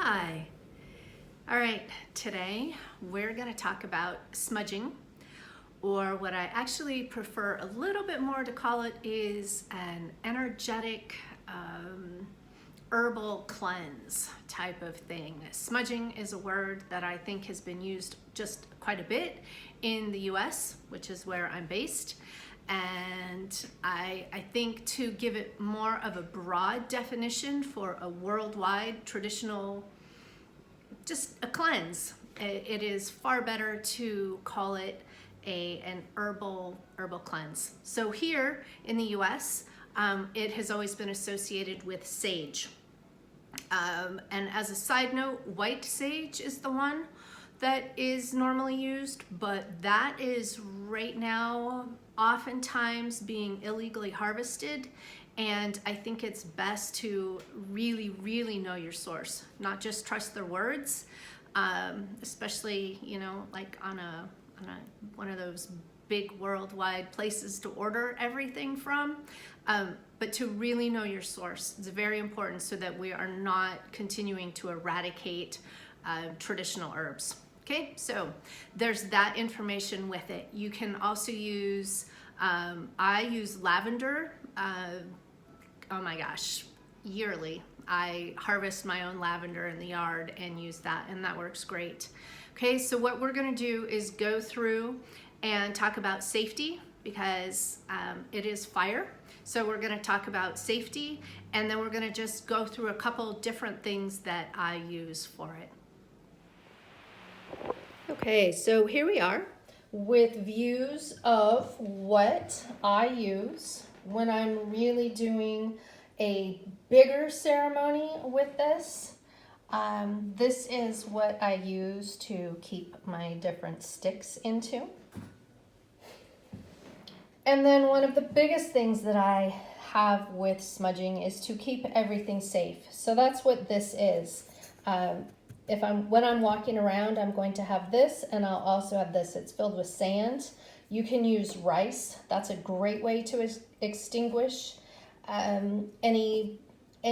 Hi. All right, today we're going to talk about smudging, or what I actually prefer a little bit more to call it is an energetic herbal cleanse type of thing. Smudging is a word that I think has been used just quite a bit in the US, which is where I'm based. And I think to give it more of a broad definition for a worldwide traditional, just a cleanse, it is far better to call it an herbal cleanse. So here in the US, it has always been associated with sage. And as a side note, white sage is the one that is normally used, but that is right now oftentimes being illegally harvested. And I think it's best to really know your source, not just trust their words, especially, like on one of those big worldwide places to order everything from. But to really know your source is very important so that we are not continuing to eradicate traditional herbs. Okay, so there's that information with it. You can also use, I use lavender, oh my gosh, yearly. I harvest my own lavender in the yard and use that, and that works great. Okay, so what we're gonna do is go through and talk about safety, because it is fire. So we're gonna talk about safety, and then we're gonna just go through a couple different things that I use for it. Okay, so here we are with views of what I use when I'm really doing a bigger ceremony with this. This is what I use to keep my different sticks into. And then one of the biggest things that I have with smudging is to keep everything safe. So that's what this is. When I'm walking around, I'm going to have this, and I'll also have this. It's filled with sand. You can use rice. That's a great way to extinguish any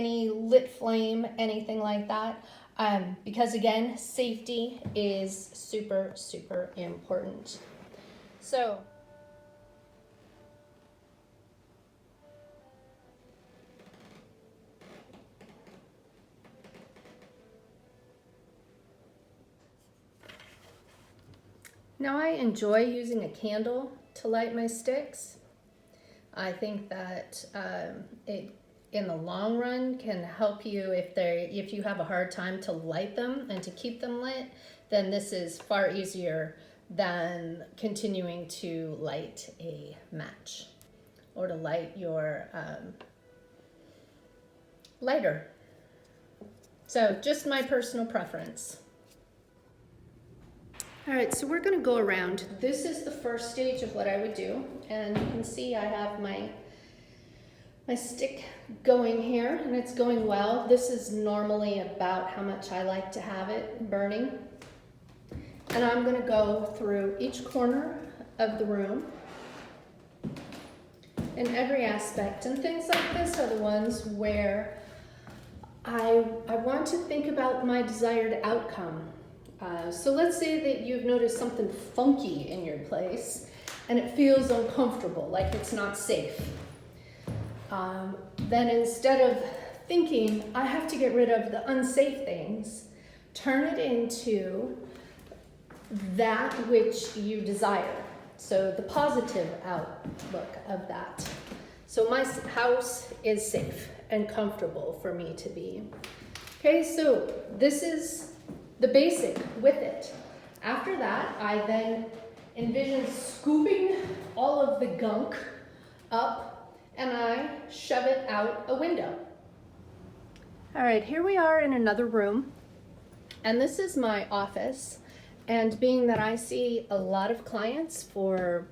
lit flame, anything like that. Because again, safety is super important. So now I enjoy using a candle to light my sticks. I think that it, in the long run, can help you if you have a hard time to light them and to keep them lit, then this is far easier than continuing to light a match or to light your lighter. So just my personal preference. All right, so we're gonna go around. This is the first stage of what I would do. And you can see I have my stick going here, and it's going well. This is normally about how much I like to have it burning. And I'm gonna go through each corner of the room in every aspect. And things like this are the ones where I want to think about my desired outcome. So let's say that you've noticed something funky in your place and it feels uncomfortable, like it's not safe. Then instead of thinking, I have to get rid of the unsafe things, turn it into that which you desire. So the positive outlook of that. So my house is safe and comfortable for me to be. Okay, so this is the basic with it. After that, I then envision scooping all of the gunk up and I shove it out a window. All right, here we are in another room, and this is my office. And being that I see a lot of clients for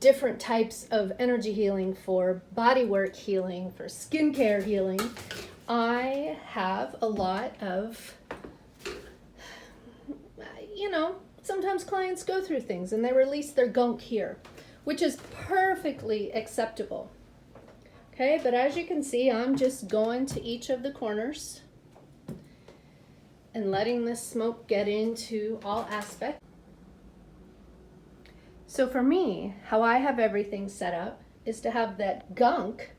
different types of energy healing, for bodywork healing, for skincare healing, I have a lot of, sometimes clients go through things and they release their gunk here, which is perfectly acceptable. Okay, but as you can see, I'm just going to each of the corners and letting the smoke get into all aspects. So for me, how I have everything set up is to have that gunk,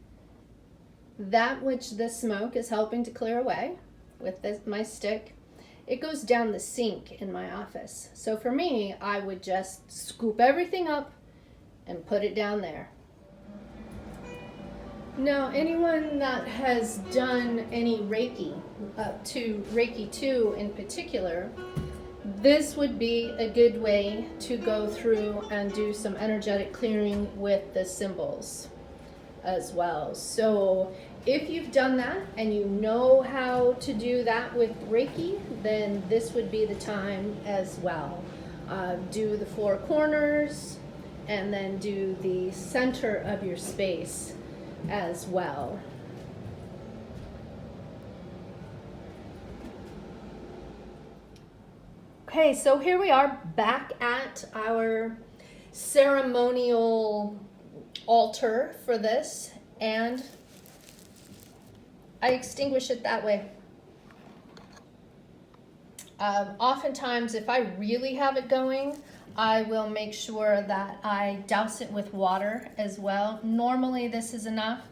that which the smoke is helping to clear away with my stick, it goes down the sink in my office. So for me, I would just scoop everything up and put it down there. Now, anyone that has done any Reiki, up to Reiki 2 in particular, this would be a good way to go through and do some energetic clearing with the symbols as well. So if you've done that and you know how to do that with Reiki, then this would be the time as well. Do the 4 corners and then do the center of your space as well. Okay, so here we are back at our ceremonial altar for this, and I extinguish it that way. Oftentimes, if I really have it going, I will make sure that I douse it with water as well. Normally this is enough.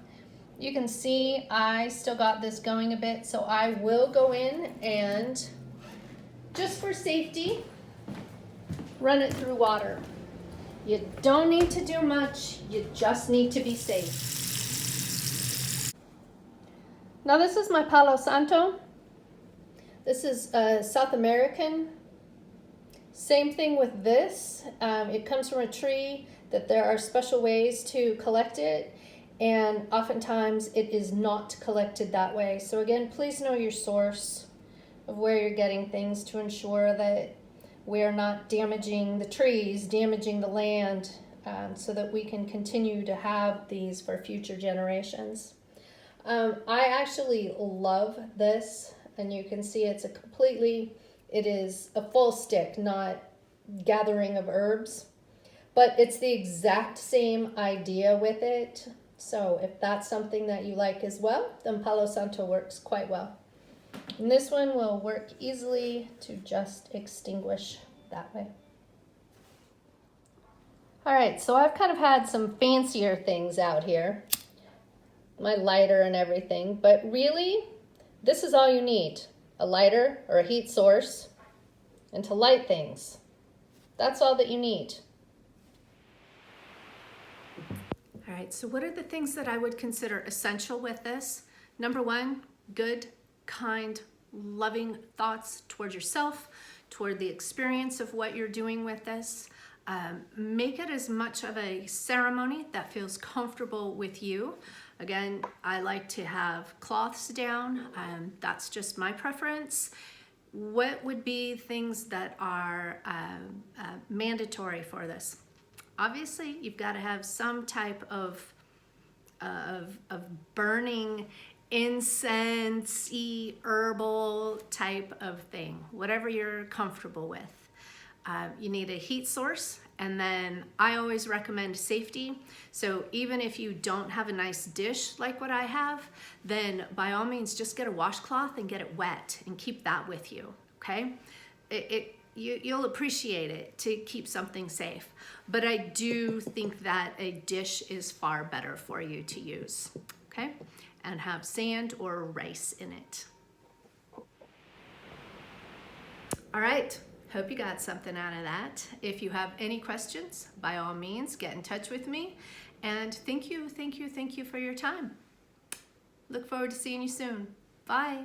You can see I still got this going a bit, so I will go in and, just for safety, run it through water. You don't need to do much, you just need to be safe. Now this is my Palo Santo. This is South American. Same thing with this. It comes from a tree that there are special ways to collect it, and oftentimes it is not collected that way. So again, please know your source of where you're getting things to ensure that we are not damaging the trees, damaging the land, so that we can continue to have these for future generations. I actually love this, and you can see it is a full stick, not gathering of herbs, but it's the exact same idea with it. So if that's something that you like as well, then Palo Santo works quite well. And this one will work easily to just extinguish that way. All right, so I've kind of had some fancier things out here, my lighter and everything, but really, this is all you need, a lighter or a heat source, and to light things. That's all that you need. All right, so what are the things that I would consider essential with this? Number 1, good, kind, loving thoughts toward yourself, toward the experience of what you're doing with this. Make it as much of a ceremony that feels comfortable with you. Again, I like to have cloths down. That's just my preference. What would be things that are mandatory for this? Obviously, you've got to have some type of burning incense-y, herbal type of thing, whatever you're comfortable with. You need a heat source, and then I always recommend safety. So even if you don't have a nice dish like what I have, then by all means just get a washcloth and get it wet and keep that with you, okay? You'll appreciate it to keep something safe. But I do think that a dish is far better for you to use, okay? And have sand or rice in it. All right. Hope you got something out of that. If you have any questions, by all means, get in touch with me. And thank you for your time. Look forward to seeing you soon. Bye.